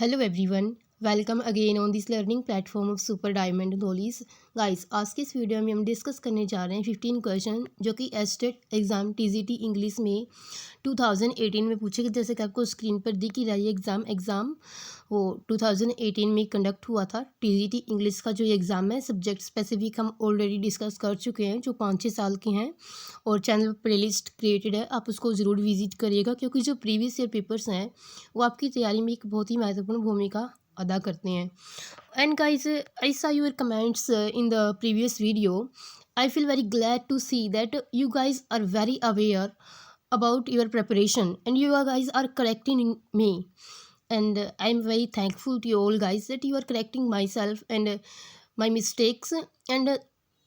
Hello everyone, welcome again on this learning platform of super diamond knowledge. Guys, आज के इस video में हम डिस्कस करने जा रहे हैं 15 क्वेश्चन जो कि एस्टेट एग्ज़ाम टीजीटी इंग्लिश में 2018 में पूछे गए। जैसे कि आपको स्क्रीन पर दिख ही रहा है, एग्ज़ाम वो 2018 में कंडक्ट हुआ था। टीजीटी इंग्लिश का जो ये एग्ज़ाम है, सब्जेक्ट स्पेसिफिक हम ऑलरेडी डिस्कस कर चुके हैं, जो 5-6 साल के हैं, और चैनल प्लेलिस्ट क्रिएटेड है, आप उसको ज़रूर विजिट करिएगा, क्योंकि जो प्रीवियस ईयर पेपर्स हैं वो आपकी तैयारी में एक बहुत ही महत्वपूर्ण भूमिका अदा करते हैं। And guys, I saw your comments in the previous video. I feel very glad to see that you guys are very aware about your preparation and you guys are correcting me, and I'm very thankful to you all guys that you are correcting myself and my mistakes. And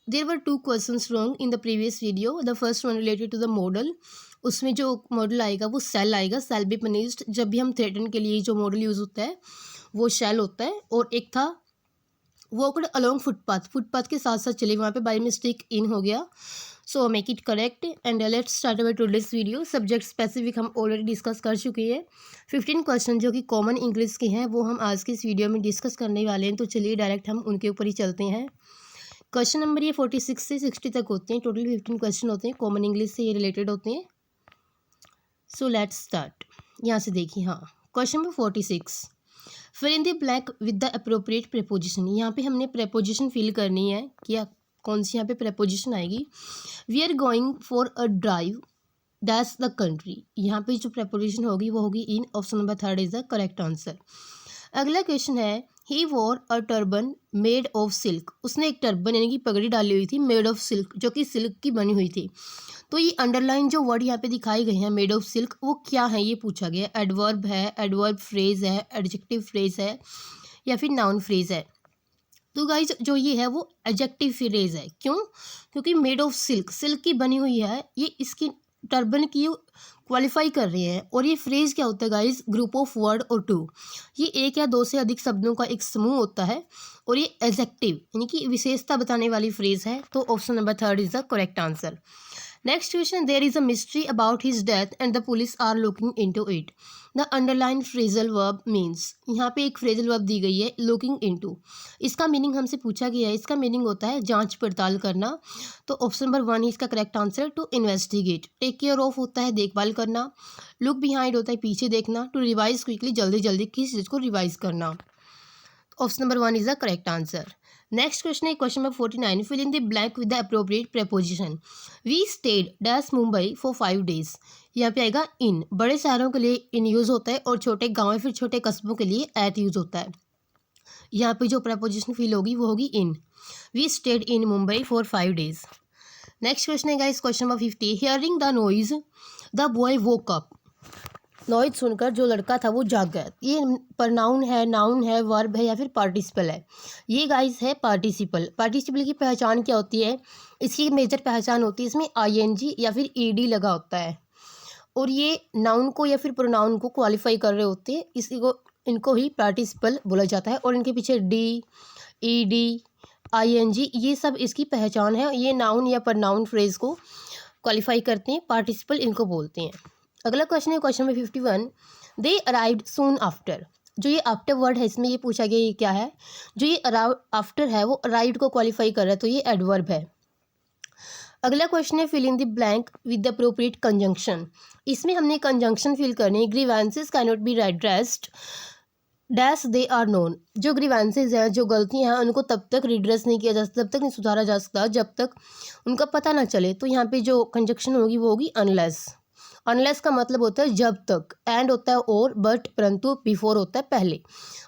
there were 2 questions wrong in the previous video. The first one related to the model. उसमें जो model आएगा वो cell आएगा, cell be punished. जब भी हम threaten के लिए जो मॉडल यूज़ होता है वो शेल होता है। और एक था वॉकड अलोंग फुटपाथ के साथ साथ चले, वहाँ पे बाय मिस्टेक इन हो गया। So make it correct and let's start our today's video. Subject specific हम ऑलरेडी डिस्कस कर चुके हैं। 15 क्वेश्चन जो कि कॉमन इंग्लिश के हैं वो हम आज के इस वीडियो में डिस्कस करने वाले हैं। तो चलिए डायरेक्ट हम उनके ऊपर ही चलते हैं। क्वेश्चन नंबर ये 46 से 60 तक होते हैं। टोटल 15 क्वेश्चन होते हैं, कॉमन इंग्लिश से ये रिलेटेड होते हैं। So let's start. यहाँ से देखिए, हाँ, question number 46, fill in the blank with the appropriate preposition. यहाँ पे हमने प्रेपोजिशन फिल करनी है कि कौन सी यहाँ पे प्रेपोजिशन आएगी। We are going for a drive that's the country. यहाँ पे जो प्रेपोजिशन होगी वो होगी in. Option number 3 is the correct answer. अगला क्वेश्चन है, he wore a turban made of silk. उसने एक टर्बन यानी कि पगड़ी डाली हुई थी मेड ऑफ सिल्क, जो कि सिल्क की बनी हुई थी। तो ये अंडरलाइन जो वर्ड यहाँ पे दिखाए गए हैं मेड ऑफ सिल्क, वो क्या है ये पूछा गया। एडवर्ब है, एडवर्ब फ्रेज है, एडजेक्टिव फ्रेज है, या फिर नाउन फ्रेज है। तो गाइज जो ये है वो एडजेक्टिव फ्रेज है। क्यों? क्योंकि मेड ऑफ सिल्क, सिल्क की बनी हुई है, ये इसकी टर्बन की क्वालिफाई कर रहे हैं। और ये फ्रेज क्या होता है गाइज? ग्रुप ऑफ वर्ड और टू, ये एक या दो से अधिक शब्दों का एक समूह होता है। और ये एडजेक्टिव यानी कि विशेषता बताने वाली फ्रेज है। तो option number 3 is the correct answer. Next question, there is a mystery about his death and the police are looking into it. The underline phrasal verb means. यहाँ पे एक फ्रेजल वर्ब दी गई है लुकिंग इनटू। इसका meaning हमसे पूछा गया है, इसका मीनिंग होता है जांच पड़ताल करना। तो ऑप्शन नंबर 1 इसका correct answer. To investigate. Take care of होता है देखभाल करना। लुक बिहाइंड होता है पीछे देखना। टू रिवाइज क्विकली, जल्दी जल्दी किसी चीज़ को रिवाइज करना। Option number 1 is the correct answer. Next question है question number 49, fill in the blank with the appropriate preposition. We stayed dash Mumbai for 5 days। यहाँ पे आएगा इन। बड़े शहरों के लिए इन यूज़ होता है और छोटे गाँव या फिर छोटे कस्बों के लिए एट यूज़ होता है। यहाँ पे जो प्रेपोजिशन फिल होगी वो होगी in. We stayed in Mumbai for 5 days। Next question है guys question number 50, hearing the noise the boy woke up. Noise सुनकर जो लड़का था वो जाग गया। ये प्रनाउन है, नाउन है, वर्ब है, या फिर पार्टिसिपल है? ये गाइस है पार्टिसिपल। पार्टिसिपल की पहचान क्या होती है? इसकी मेजर पहचान होती है इसमें आईएनजी या फिर ईडी लगा होता है। और ये नाउन को या फिर प्रोनाउन को क्वालिफाई कर रहे होते हैं, इसी को इनको ही पार्टिसिपल बोला जाता है। और इनके पीछे डी, ईडी, आईएनजी, ये सब इसकी पहचान है। ये नाउन या प्रोनाउन फ्रेज को क्वालिफाई करते हैं, पार्टिसिपल इनको बोलते हैं। अगला क्वेश्चन है क्वेश्चन नंबर 51, दे अराइव्ड सून आफ्टर। जो ये आफ्टर वर्ड है इसमें ये पूछा गया ये क्या है? जो ये आफ्टर है वो अराइव्ड को क्वालिफाई कर रहा है, तो ये एडवर्ब है। अगला क्वेश्चन है fill in the blank with the appropriate conjunction. इसमें हमने कंजंक्शन फिल करने। Grievances can not be redressed dash they are known. जो ग्रीवेंसेज हैं, जो गलतियां हैं, उनको तब तक रिड्रेस नहीं किया जा सकता, तब तक नहीं सुधारा जा सकता जब तक उनका पता ना चले। तो यहाँ पे जो कंजंक्शन होगी वो होगी अनलेस। अनलेस का मतलब होता है जब तक। एंड होता है और, बट परंतु, बिफोर होता है पहले।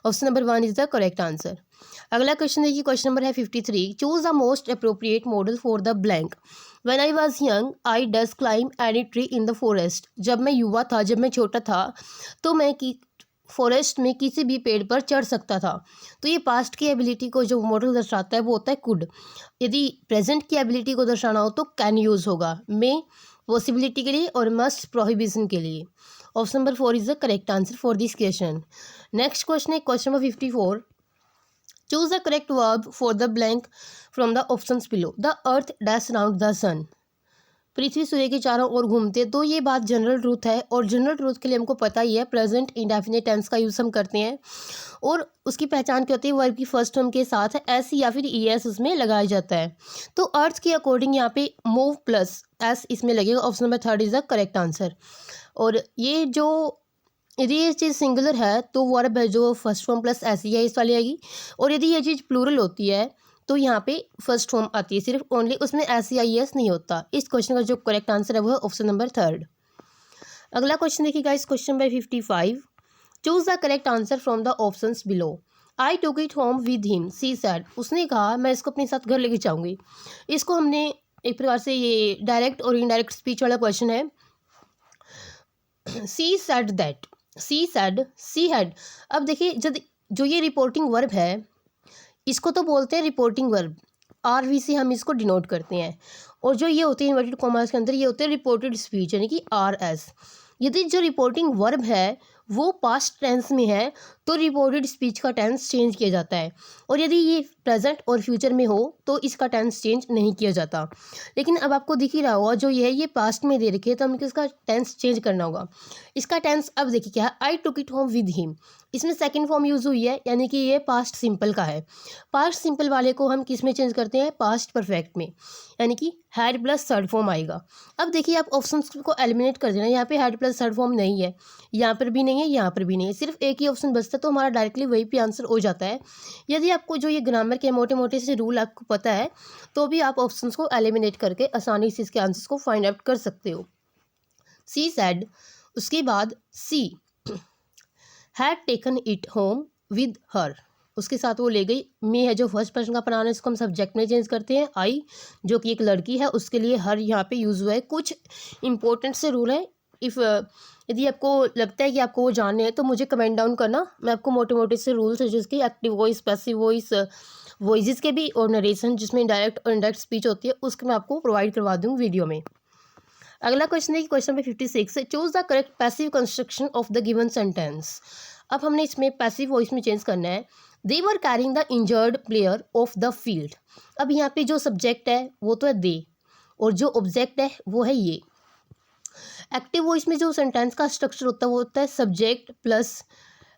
Option number 1 is the correct answer. अगला क्वेश्चन देखिए क्वेश्चन नंबर है 53, choose the most appropriate model for the blank. When I was young I does climb any tree in the forest. जब मैं युवा था, जब मैं छोटा था, तो मैं फॉरेस्ट में किसी भी पेड़ पर चढ़ सकता था। तो ये पास्ट की एबिलिटी को जो मॉडल दर्शाता है वो होता है कुड। यदि प्रेजेंट की एबिलिटी को दर्शाना हो तो कैन यूज़ होगा। मे पॉसिबिलिटी के लिए और मस्ट प्रोहिबिशन के लिए। Option number 4 is the correct answer for this question. Next question है question number 54, choose the correct verb for the blank from the options below. The earth dash around the sun. पृथ्वी सूर्य के चारों ओर घूमते, तो ये बात जनरल ट्रूथ है और जनरल ट्रूथ के लिए हमको पता ही है प्रेजेंट इंडेफिनिट टेंस का यूज़ हम करते हैं और उसकी पहचान क्या होती है, वर्ब की फर्स्ट फॉर्म के साथ एस या फिर ई एस उसमें लगाया जाता है। तो अर्थ के अकॉर्डिंग यहाँ पे मूव प्लस एस इसमें लगेगा। Option number third is the correct answer. और ये जो यदि ये चीज़ सिंगुलर है तो वर्ब है जो फर्स्ट फॉर्म प्लस एस या इस वाली आएगी, और यदि ये चीज़ प्लूरल होती है तो यहाँ पे फर्स्ट फॉर्म आती है सिर्फ ओनली, उसमें एस या ई एस नहीं होता। इस क्वेश्चन का जो करेक्ट आंसर है वो है ऑप्शन नंबर थर्ड। अगला क्वेश्चन देखिएगा, इस question number 55, choose the correct answer from the options below. I took it home with him, she said, उसने कहा मैं इसको अपने साथ घर लेके जाऊंगी। इसको हमने एक प्रकार से ये डायरेक्ट और इनडायरेक्ट स्पीच वाला क्वेश्चन है। She said that, she said, she had. अब देखिए जब जो ये रिपोर्टिंग वर्ब है इसको तो बोलते हैं रिपोर्टिंग वर्ब, आर वी से हम इसको डिनोट करते हैं, और जो ये होते हैं इन्वर्टेड कॉमास के अंदर ये होते हैं रिपोर्टेड स्पीच यानी कि आर एस। यदि जो रिपोर्टिंग वर्ब है वो पास्ट टेंस में है तो रिपोर्टेड स्पीच का टेंस चेंज किया जाता है, और यदि ये प्रेजेंट और फ्यूचर में हो तो इसका टेंस चेंज नहीं किया जाता। लेकिन अब आपको दिख ही रहा होगा जो ये है ये पास्ट में दे रखी है तो हमें इसका टेंस चेंज करना होगा। इसका टेंस अब देखिए क्या है, I took it home with him, इसमें सेकंड फॉर्म यूज़ हुई है यानी कि ये पास्ट सिंपल का है। पास्ट सिंपल वाले को हम किस में चेंज करते हैं, पास्ट परफेक्ट में, यानी कि हैड प्लस थर्ड फॉर्म आएगा। अब देखिए आप ऑप्शंस को एलिमिनेट कर देना, यहाँ पे हैड प्लस थर्ड फॉर्म नहीं है, यहाँ पर भी नहीं है, यहाँ पर भी नहीं है, सिर्फ एक ही ऑप्शन बचता है तो हमारा डायरेक्टली वही पे आंसर हो जाता है। यदि आपको जो ये ग्रामर के मोटे मोटे से रूल आपको पता है तो भी आप ऑप्शंस को एलिमिनेट करके आसानी से इसके आंसर्स को फाइंड आउट कर सकते हो। सी सैड, उसके बाद she had taken it home with her, उसके साथ वो ले गई। मे है जो फर्स्ट पर्सन का प्रोनाउन है इसको हम सब्जेक्ट में चेंज करते हैं। आई जो कि एक लड़की है उसके लिए हर यहाँ पे यूज़ हुआ है। कुछ इंपॉर्टेंट से रूल है, इफ़ यदि आपको लगता है कि आपको वो जानने हैं तो मुझे कमेंट डाउन करना, मैं आपको मोटे मोटे से रूल्स है जिसकी active voice, passive voice, voice के भी, और नरेशन जिसमें डायरेक्ट और इनडायरेक्ट स्पीच होती है उसके मैं आपको प्रोवाइड करवा दूँ वीडियो में। अगला क्वेश्चन है कि question number 56, choose the correct passive construction of the given sentence. अब हमने इसमें पैसिव वॉइस में चेंज करना है। They were carrying the injured player off the field. अब यहाँ पे जो सब्जेक्ट है वो तो है दे, और जो ऑब्जेक्ट है वो है ये। एक्टिव वॉइस में जो सेंटेंस का स्ट्रक्चर होता है वो होता है subject plus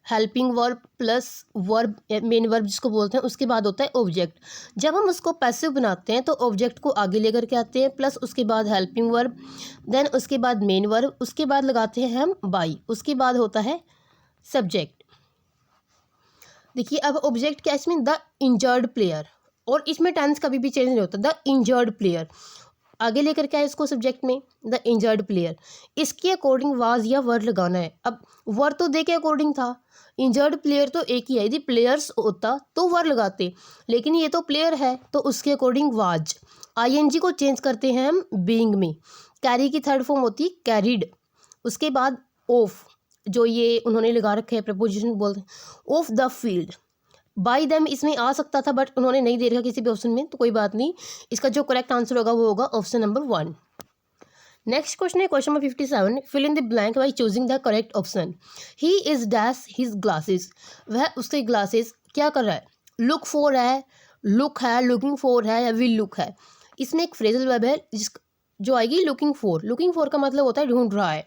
helping verb plus verb, main verb जिसको बोलते हैं, उसके बाद होता है ऑब्जेक्ट। जब हम उसको पैसिव बनाते हैं तो ऑब्जेक्ट को आगे लेकर के आते हैं, प्लस उसके बाद हेल्पिंग वर्ब, देन उसके बाद मेन वर्ब, उसके बाद लगाते हैं हम बाई, उसके बाद होता है सब्जेक्ट। देखिए अब ऑब्जेक्ट क्या है इसमें, द इंजर्ड प्लेयर, और इसमें टेंस कभी भी चेंज नहीं होता, द इंजर्ड प्लेयर आगे लेकर के आए इसको सब्जेक्ट में, द इंजर्ड प्लेयर। इसके अकॉर्डिंग वाज या वर्ड लगाना है। अब वर्ड तो दे के अकॉर्डिंग था, इंजर्ड प्लेयर तो एक ही है, यदि प्लेयर्स होता तो वर्ड लगाते, लेकिन ये तो प्लेयर है तो उसके अकॉर्डिंग वाज। आईएनजी को चेंज करते हैं हम बीइंग में। कैरी की थर्ड फॉर्म होती है कैरिड, उसके बाद ऑफ, जो ये उन्होंने लगा रखे हैं प्रपोजिशन बोलते हैं, of the field. By them इसमें आ सकता था बट उन्होंने नहीं दे रखा किसी भी ऑप्शन में, तो कोई बात नहीं, इसका जो करेक्ट आंसर होगा वो होगा ऑप्शन नंबर 1। नेक्स्ट क्वेश्चन है question number 57, fill in the blank by choosing the correct option. He is dash his glasses, वह उसके ग्लासेस क्या कर रहा है, लुक फॉर है, लुक है, लुकिंग फॉर है, या विल लुक है। इसमें एक फ्रेजल वर्ब है जो आएगी लुकिंग फॉर। लुकिंग फॉर का मतलब होता है ढूंढ रहा है।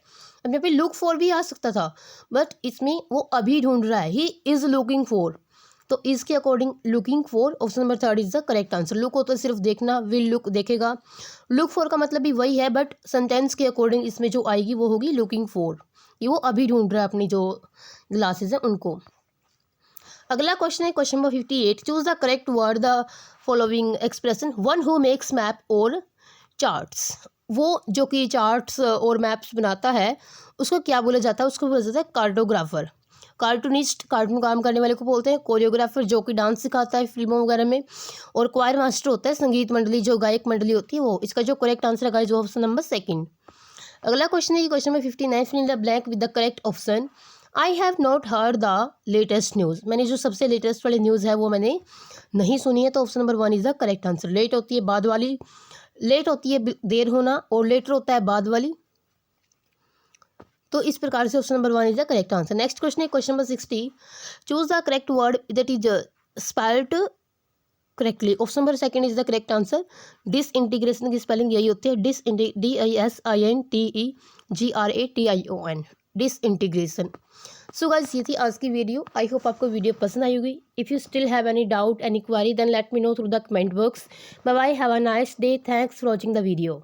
अब यहाँ पे लुक फॉर भी आ सकता था बट इसमें वो अभी ढूंढ रहा है, ही इज लुकिंग फॉर, तो इसके according looking for option number 3 is the correct answer. Look होता है सिर्फ देखना, विल लुक देखेगा, लुक फॉर का मतलब भी वही है बट सेंटेंस के अकॉर्डिंग इसमें जो आएगी वो होगी लुकिंग फॉर, ये वो अभी ढूंढ रहा है अपनी जो ग्लासेस हैं उनको। अगला क्वेश्चन है question number 58, choose the correct word the following expression, one who makes map और चार्ट्स। वो जो कि चार्ट्स और मैप्स बनाता है उसको क्या बोला जाता है, उसको बोला जाता है कार्टोग्राफर। कार्टूनिस्ट कार्टून काम करने वाले को बोलते हैं, कोरियोग्राफर जो कि डांस सिखाता है फिल्मों वगैरह में, और क्वायर मास्टर होता है संगीत मंडली जो गायक मंडली होती है वो। इसका जो करेक्ट आंसर है गाइस वो ऑप्शन नंबर 2। अगला क्वेश्चन है question number 59, fill in the blank with the correct option. I have not heard the latest news, मैंने जो सबसे लेटेस्ट वाली न्यूज़ है वो मैंने नहीं सुनी है, तो option number 1 is the correct answer. Late होती है बाद वाली, लेट होती है देर होना, और लेटर होता है बाद वाली, तो इस प्रकार से option number 1 is the correct answer. Next question है question number 60, choose the correct word that is spelled correctly. Option number second is the correct answer. Disintegration की स्पेलिंग यही होती है, DISINTEGRATION, disintegration. So guys ये थी आज की video. I hope आपको वीडियो पसंद आई होगी। If you still have any doubt any query then let me know through the comment box. Bye bye, have a nice day, thanks for watching the video.